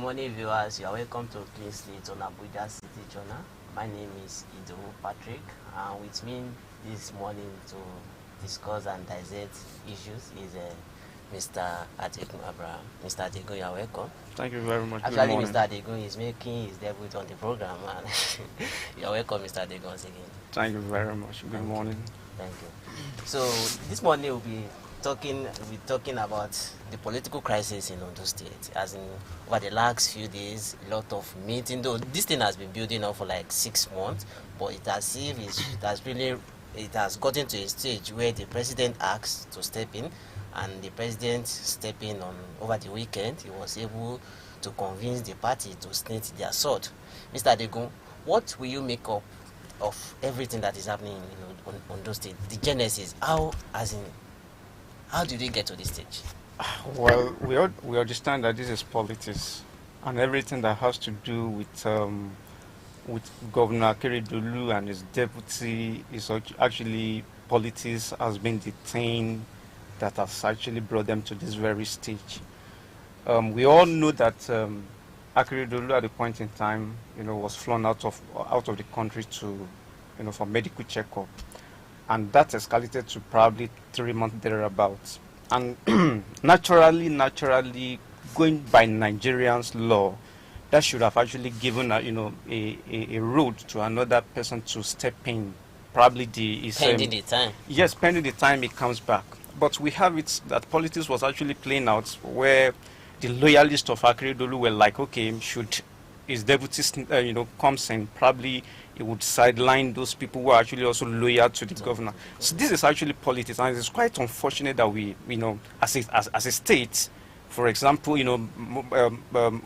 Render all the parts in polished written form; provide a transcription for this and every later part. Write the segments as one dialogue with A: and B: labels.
A: morning, viewers. You are welcome to Slate on Abuja City Journal. My name is Ido Patrick, and with me this morning to discuss and dissect issues is Mr. Adegun Abraham. Mr. Adegun, you are welcome.
B: Thank you very much.
A: Actually, Mr. Adegun is making his debut on the program, and you are welcome, Mr. Adegun, once again.
B: Thank you very much. Good morning.
A: Thank you. So this morning we'll be talking about the political crisis in Ondo State. As in, over the last few days, a lot of meetings. Though this thing has been building up for like 6 months, but it has gotten to a stage where the president asked to step in, and the president stepping on over the weekend. He was able to convince the party to snatch their sword. Mr. Adegun, what will you make up of everything that is happening in Ondo State? The genesis, how did we get to this stage?
B: Well, we understand that this is politics, and everything that has to do with Governor Akeredolu and his deputy is actually politics, has been the thing that has actually brought them to this very stage. We all know that Akeredolu at a point in time, was flown out of the country to, for medical checkup. And that escalated to probably 3 months thereabouts. And naturally, going by Nigerians' law, that should have actually given a road to another person to step in. Probably
A: pending the time.
B: Yes, pending the time it comes back. But we have it that politics was actually playing out, where the loyalists of Akeredolu were like, okay, should his deputy, comes in, probably it would sideline those people who are actually also loyal to the governor. So this is actually politics, and it's quite unfortunate that we as a state, for example,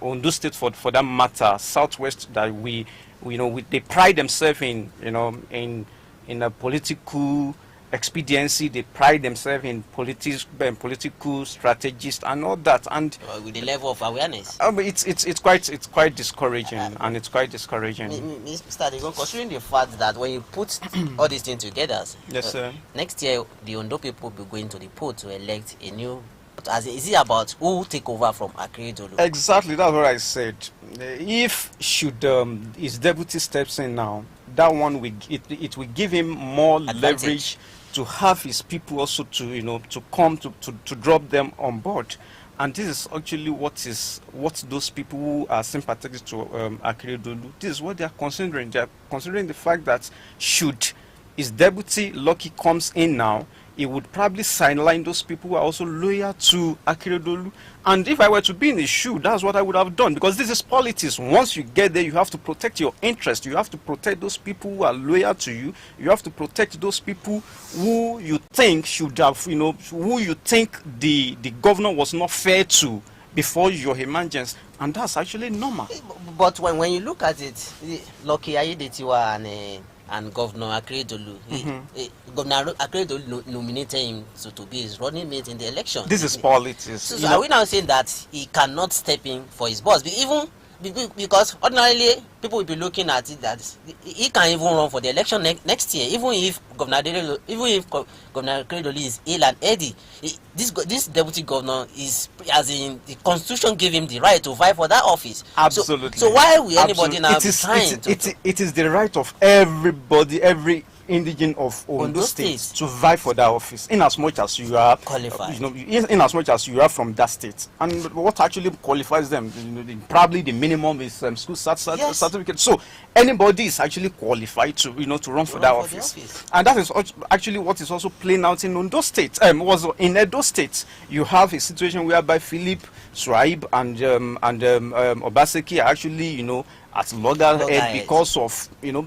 B: Ondo State for that matter, Southwest, that they pride themselves in a political expediency. They pride themselves in political strategists and all that, and
A: with the level of awareness,
B: it's quite discouraging, and it's quite discouraging.
A: Mr. Adegun, considering the fact that when you put all these things together,
B: yes, sir.
A: Next year the Ondo people will be going to the poll to elect a new. Is it about who will take over from Akeredolu?
B: Exactly, that's what I said. If his deputy steps in now, that one it will give him more leverage to have his people also to come to drop them on board. And this is actually what those people who are sympathetic to Akeredolu, this is what they are considering. They are considering the fact that should his deputy Lucky comes in now, it would probably sideline those people who are also loyal to Akeredolu. And if I were to be in his shoe, that's what I would have done, because this is politics. Once you get there, you have to protect your interest. You have to protect those people who are loyal to you. You have to protect those people who you think should have, who you think the governor was not fair to before your emergence. And that's actually normal.
A: But when you look at it, Lucky Ayedetiwa and Governor Akeredolu, Governor Akeredolu nominated him to be his running mate in the election.
B: This is politics.
A: So are we now saying that he cannot step in for his boss? Because ordinarily people will be looking at it that he can even run for the election next year, even if Governor Akeredolu is ill and healthy. This deputy governor is, as in the constitution gave him the right to vie for that office.
B: Absolutely.
A: So why will anybody now be trying
B: it is the right of everybody, every indigene of Ondo State to vie for that office, in as much as you are
A: qualified,
B: in as much as you are from that state. And what actually qualifies them, probably the minimum is school certificate. So anybody is actually qualified to to run for that office. And that is actually what is also playing out in Ondo State. Was in Edo State, you have a situation whereby Philip Swaib and Obaseki are actually at loggerhead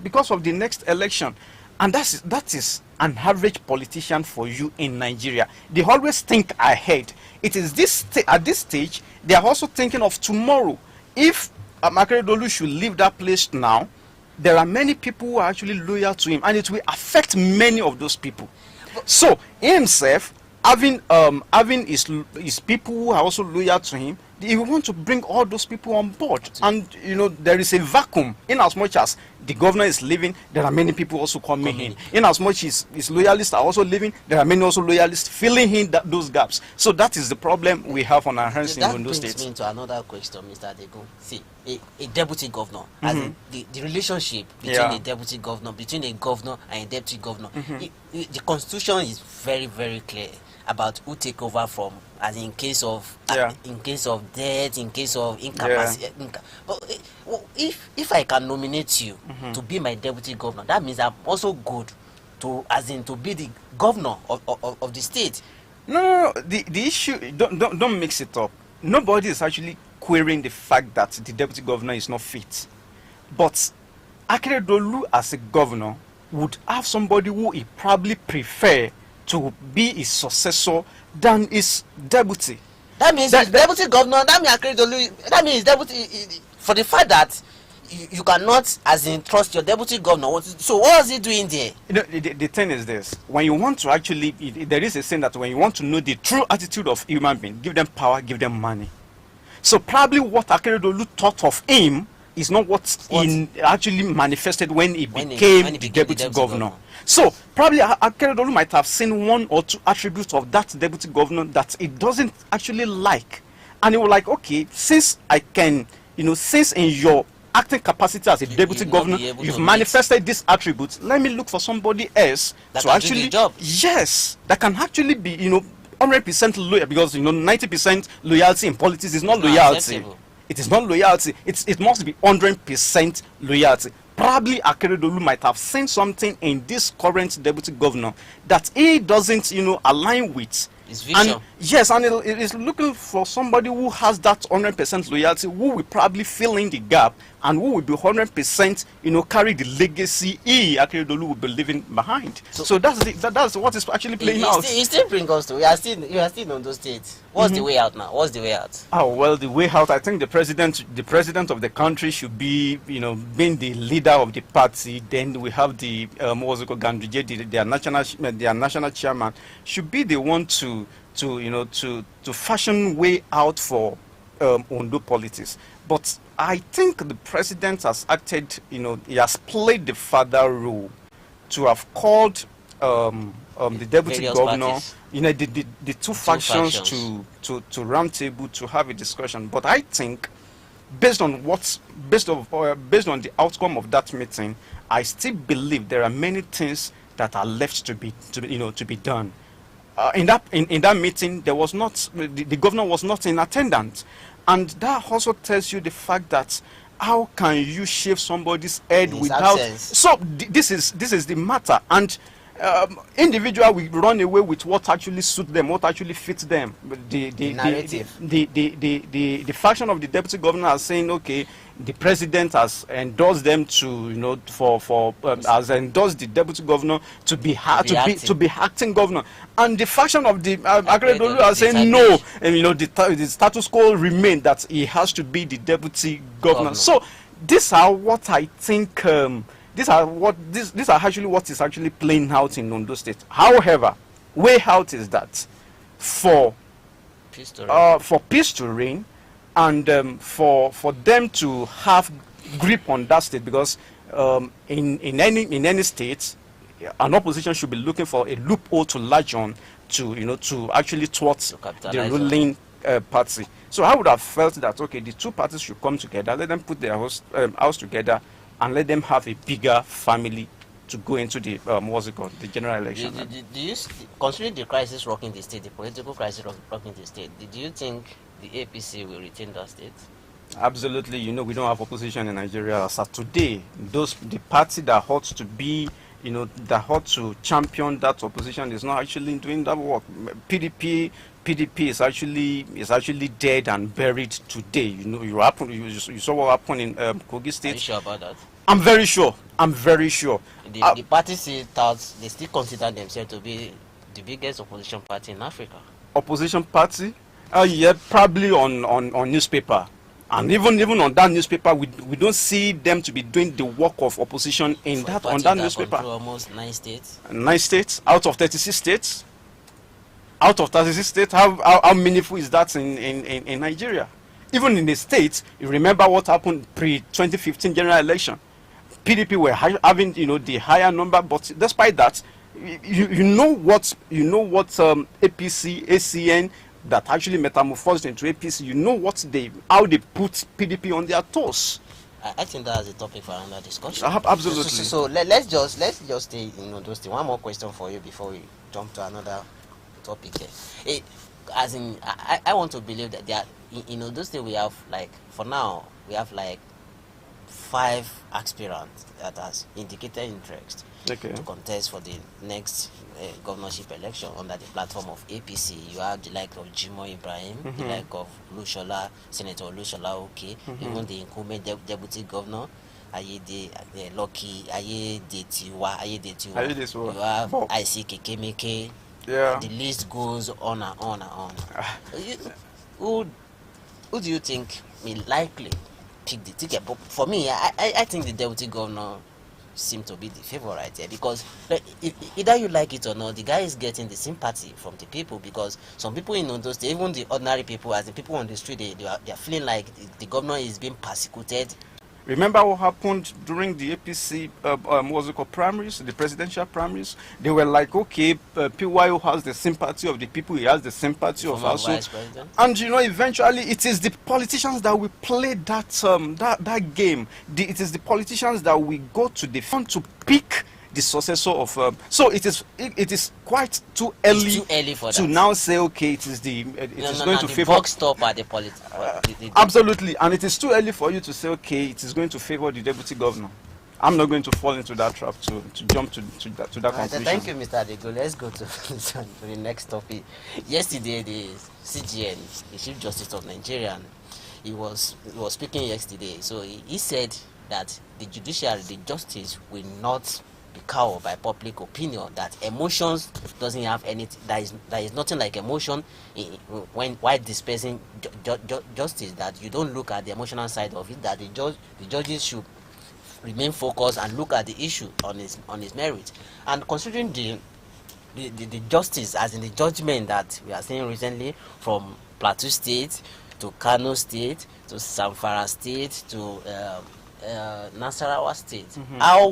B: because of the next election. And that is an average politician for you in Nigeria. They always think ahead. It is at this stage, they are also thinking of tomorrow. If Akeredolu should leave that place now, there are many people who are actually loyal to him, and it will affect many of those people. So himself, having his people who are also loyal to him, he want to bring all those people on board. And there is a vacuum. In as much as the governor is leaving, there are many people also coming in. In as much as his loyalists are also leaving, there are many also loyalists filling in those gaps. So that is the problem we have on our hands in Ondo State.
A: That brings me to another question, Mr. Adegun. See, a deputy governor, as in the relationship between a deputy governor, between a governor and a deputy governor, the constitution is very, very clear about who take over from, as in case of death, in case of incapacity. But if I can nominate you to be my deputy governor, that means I'm also good to be the governor of the state.
B: No. The issue, don't mix it up. Nobody is actually querying the fact that the deputy governor is not fit. But Akeredolu as a governor would have somebody who he probably prefer to be his successor than his deputy.
A: That means deputy governor, that means Akeredolu, that means deputy, for the fact that you cannot trust your deputy governor. So what is he doing there?
B: The thing is this: when you want to actually, there is a saying that when you want to know the true attitude of human being, give them power, give them money. So probably what Akeredolu thought of him is not what he actually manifested when he became the deputy governor. So probably Akeredolu might have seen one or two attributes of that deputy governor that he doesn't actually like, and he was like, okay, since I can, since in your acting capacity as a deputy governor, you've manifested these attributes, let me look for somebody else
A: that
B: to
A: can
B: actually
A: do the job.
B: Yes, that can actually be 100% loyal, because 90% loyalty in politics is not loyalty.
A: Acceptable.
B: It is not loyalty. It must be 100% loyalty. Probably Akeredolu might have seen something in this current deputy governor that he doesn't align with.
A: His vision.
B: And yes, and it is looking for somebody who has that 100% loyalty, who will probably fill in the gap and who will be 100% carry the legacy Akeredolu will be leaving behind. So that's what is actually playing out.
A: It still brings us to, you are still on those states. What's the way out now? What's the way out?
B: Oh, well, the way out, I think the president of the country should be, being the leader of the party. Then we have the Ganduje, their national chairman, should be the one to fashion way out for Ondo politics. But I think the president has acted, he has played the father role to have called the deputy governor, the two factions to round table to have a discussion. But I think based on the outcome of that meeting, I still believe there are many things that are left to be done. In that meeting, there was not the governor was not in attendance, and that also tells you the fact that how can you shave somebody's head without
A: absence.
B: So this is the matter, and individual will run away with what actually suits them, what actually fits them. The
A: narrative.
B: The faction of the deputy governor are saying, okay, the president has endorsed them to has endorsed the deputy governor to be acting governor, and the faction of the Akeredolu are saying no, and the status quo remain that he has to be the deputy governor. So these are what I think. These are actually what is actually playing out in Ondo State. However, way out is that for peace to reign, and for them to have grip on that state, because in any state, an opposition should be looking for a loophole to latch on to actually thwart the ruling party. So I would have felt that, okay, the two parties should come together, let them put their house together, and let them have a bigger family to go into the the general election.
A: Do you, considering the crisis rocking the state, the political crisis rocking the state, do you think the APC will retain that state?
B: Absolutely. We don't have opposition in Nigeria as of today. The party that ought to be, that ought to champion that opposition is not actually doing that work. PDP is actually dead and buried today. You saw what happened in Kogi State.
A: Are you sure about that?
B: I'm very sure. The
A: party they still consider themselves to be the biggest opposition party in Africa.
B: Opposition party? Yeah, probably on newspaper. And even on that newspaper, we don't see them to be doing the work of opposition on that newspaper.
A: Almost 9 states.
B: 9 states out of 36 states. Out of 36 states, how meaningful is that in Nigeria? Even in the states, you remember what happened pre-2015 general election. PDP were having, the higher number, but despite that, you know what APC, ACN that actually metamorphosed into APC. You know how they put PDP on their toes.
A: I think that's a topic for another discussion.
B: Absolutely.
A: So let's just stay in those things. One more question for you before we jump to another topic here. As in, I want to believe that there are, those things we have, like, for now we have like 5 aspirants that has indicated interest to contest for the next governorship election under the platform of APC. You have the like of Jimo Ibrahim, the like of Senator Lushola Oke, even the incumbent deputy governor Ayede Lucky Ayedetiwa. You have IC Kekemeke.
B: Yeah.
A: The list goes on and on and on. Who do you think may likely pick the ticket? But for me, I think the deputy governor seem to be the favorite here, because either you like it or not, the guy is getting the sympathy from the people, because some people in Ondo State, even the ordinary people, as the people on the street, they are feeling like the governor is being persecuted.
B: Remember what happened during the APC primaries, the presidential primaries? They were like, okay, PYO has the sympathy of the people, he has the sympathy of us. And eventually it is the politicians that will play that game. It is the politicians that will go to the front to pick the successor of. So it is quite too early,
A: for
B: to
A: that.
B: Now say, okay, it is going to favor.
A: Box stop at the politics.
B: Absolutely, and it is too early for you to say, okay, it is going to favor the deputy governor. I'm not going to fall into that trap to jump to that conclusion.
A: Thank you, Mr. Adego. Let's go to the next topic. Yesterday, the CGN, the Chief Justice of Nigeria, he was speaking yesterday. So he said that the judiciary, the justice, will not be cowed by public opinion, that emotions doesn't have anything, there is nothing like emotion while dispensing justice, that you don't look at the emotional side of it, that the judges should remain focused and look at the issue on his merit. And considering the justice, as in the judgment that we are seeing recently from Plateau State to Kano State to Zamfara State to Nasarawa State, how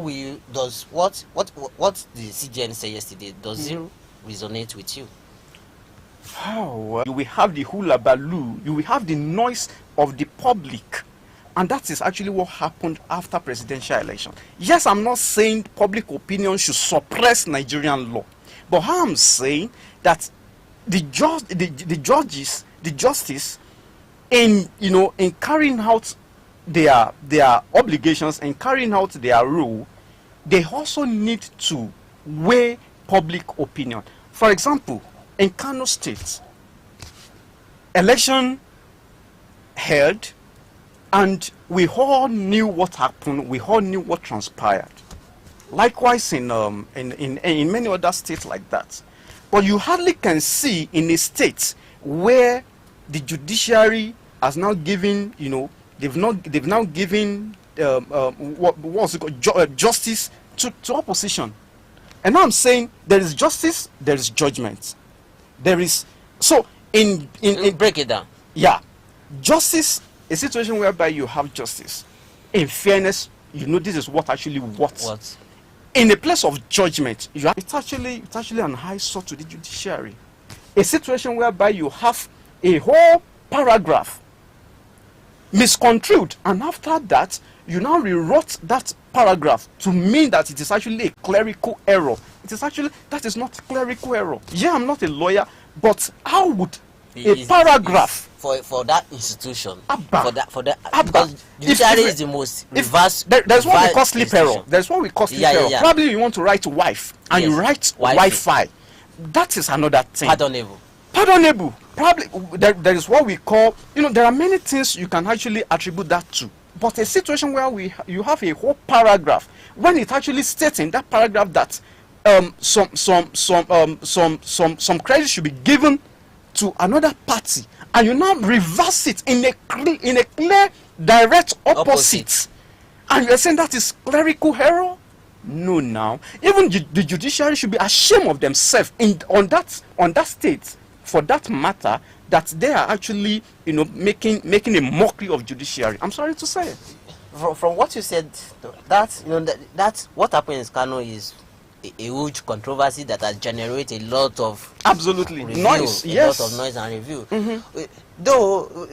A: does what the CGN said yesterday, does it resonate with you?
B: You will have the hula baloo, you will have the noise of the public, and that is actually what happened after presidential election. Yes, I'm not saying public opinion should suppress Nigerian law, but I'm saying that the justice in carrying out their obligations and carrying out their role, they also need to weigh public opinion. For example, in Kano State, election held, and we all knew what happened, we all knew what transpired. Likewise in many other states like that. But you hardly can see in a state where the judiciary has now given, they've now given what's it called, justice to opposition. And now I'm saying there is justice, there is judgment. There is in
A: break it down.
B: Yeah, justice, a situation whereby you have justice. In fairness, this is what actually what. In a place of judgment, it's actually an eyesore to the judiciary. A situation whereby you have a whole paragraph misconstrued, and after that you now rewrote that paragraph to mean that it is actually a clerical error. That is not clerical error. Yeah, I'm not a lawyer, but how would a paragraph
A: for that institution,
B: Abba,
A: because judiciary is the most reverse.
B: There's what we call slip error. There's what we call slip error. Yeah. Probably you want to write wife and you write Wi-Fi. That is another thing. Pardonable. Probably there is what we call, there are many things you can actually attribute that to. But a situation where you have a whole paragraph, when it actually states in that paragraph that some credit should be given to another party, and you now reverse it in a clear, direct opposite. And you're saying that is clerical error? No, now even the judiciary should be ashamed of themselves on that state for that matter, that they are actually, making a mockery of judiciary. I'm sorry to say.
A: From what you said, that's what happened in Kano is a huge controversy that has generated a lot of
B: absolutely
A: review,
B: noise.
A: Lot of noise and review. Though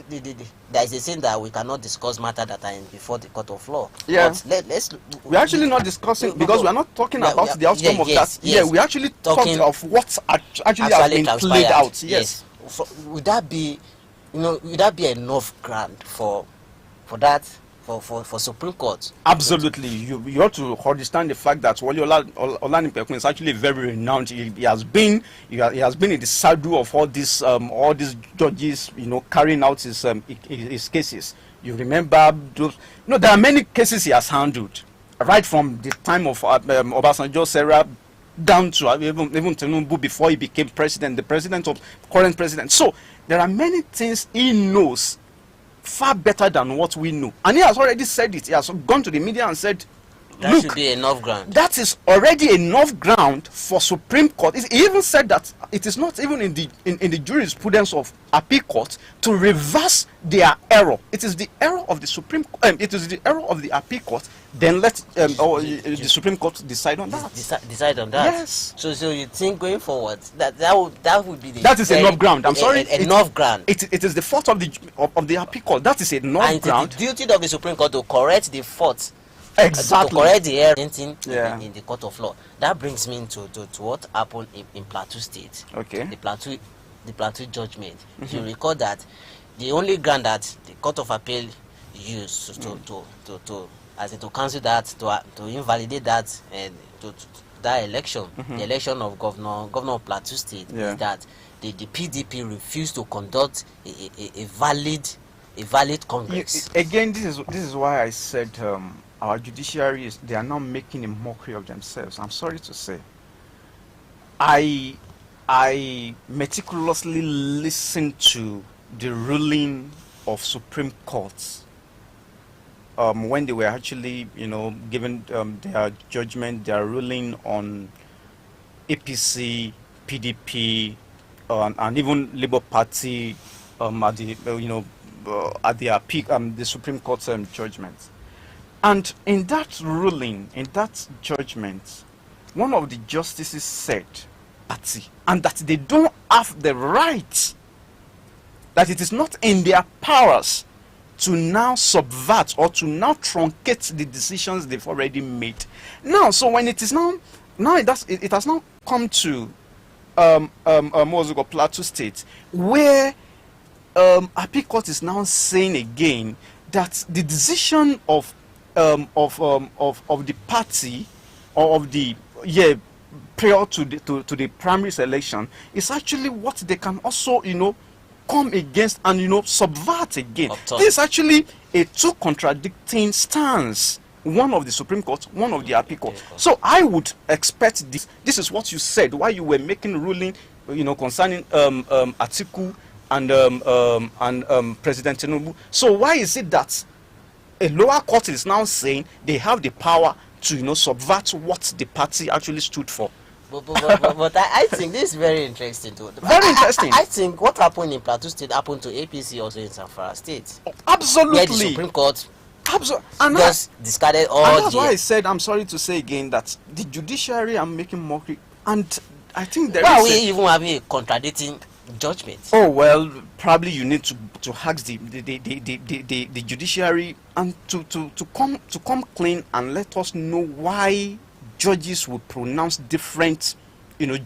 A: there is a saying that we cannot discuss matter that are before the court of law.
B: Yeah.
A: But
B: we're actually not discussing, because we're not talking about the outcome of that. Yeah, we're actually talking of what's actually has been played out. Yes.
A: So, would that be enough ground for that? For Supreme Court?
B: Absolutely. You ought to understand the fact that Wole Olanipekun is actually very renowned. He has been in the saddle of all these judges, carrying out his cases. You remember those? There are many cases he has handled, right from the time of Obasanjo, Sarah, down to even Tinubu before he became president, the current president. So there are many things he knows far better than what we know, and he has already said it. He has gone to the media and said,
A: that
B: look,
A: should be enough ground.
B: That is already enough ground for Supreme Court. He even said that it is not even in the jurisprudence of appeal court to reverse their error. It is the error of the Supreme it is the error of the appeal court. Then let the Supreme Court decide on that.
A: Decide on that.
B: Yes.
A: So you think going forward that would be
B: that is enough ground. I'm sorry.
A: Enough ground.
B: It is the fault of the appeal court. That is enough ground.
A: It is the duty of the Supreme Court to correct the fault.
B: Exactly.
A: To correct the error in the court of law. That brings me to what happened in Plateau State.
B: Okay.
A: The Plateau judgment. If you recall that the only ground that the Court of Appeal used to cancel that, to invalidate that, and to that election, the election of governor of Plateau State, is that the PDP refused to conduct a valid Congress.
B: Again, this is why I said our judiciary they are now making a mockery of themselves. I'm sorry to say. I meticulously listened to the ruling of Supreme Court when they were actually, given their judgment, their ruling on APC, PDP, and even Labour Party at their peak, the Supreme Court judgment. And in that ruling, in that judgment, one of the justices said, and that they don't have the right, that it is not in their powers to now subvert or to now truncate the decisions they've already made. Now, so when it is it has now come to Plateau State, where appeal court is now saying again that the decision of the party or of the prior to the primary selection is actually what they can also come against and subvert again. This is actually a two contradicting stance, one of the Supreme Court, one of the appeal court. So I would expect this is what you said while you were making ruling concerning Atiku and President Tinubu. So why is it that a lower court is now saying they have the power to subvert what the party actually stood for?
A: But I think this is very interesting too.
B: Very interesting.
A: I think what happened in Plateau State happened to APC also in Zamfara State.
B: Absolutely.
A: Where the Supreme Court
B: and
A: just discarded all.
B: And that's why I said, I'm sorry to say again, that the judiciary are making mockery, and I think there
A: is. We even having a contradicting judgment.
B: Oh well, probably you need to ask the judiciary and to come clean and let us know why judges will pronounce different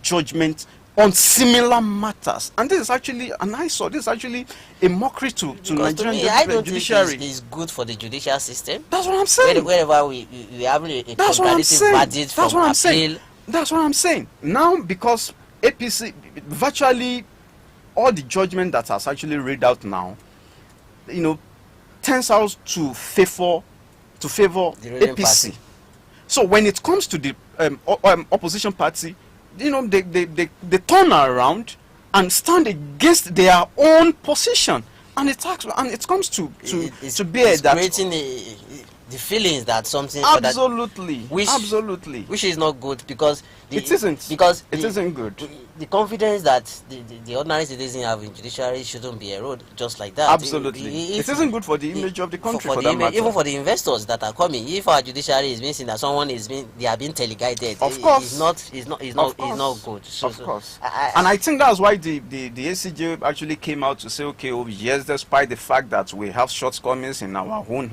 B: judgments on similar matters. And this is actually, and I saw this is actually a mockery to Nigerian
A: I don't
B: judiciary.
A: think it's good for the judicial system.
B: That's what I'm saying.
A: Wherever we have a contradicting verdict from appeal.
B: That's what I'm saying. Now, because APC, virtually all the judgment that has actually read out now, turns out to favor APC. Party. So when it comes to the opposition party, they turn around and stand against their own position, and it comes to bear that
A: creating the feelings that something
B: Absolutely,
A: which
B: absolutely.
A: which is not good, because
B: It isn't.
A: because
B: It isn't good.
A: the confidence that the ordinary citizen have in judiciary shouldn't be eroded just like that.
B: Absolutely. It isn't good for the image of the country, for that matter.
A: Even for the investors that are coming. If our judiciary is being seen that they are being teleguided,
B: of course,
A: it's not good.
B: Of course. And I think that's why the ACJ actually came out to say, okay, oh yes, despite the fact that we have shortcomings in our own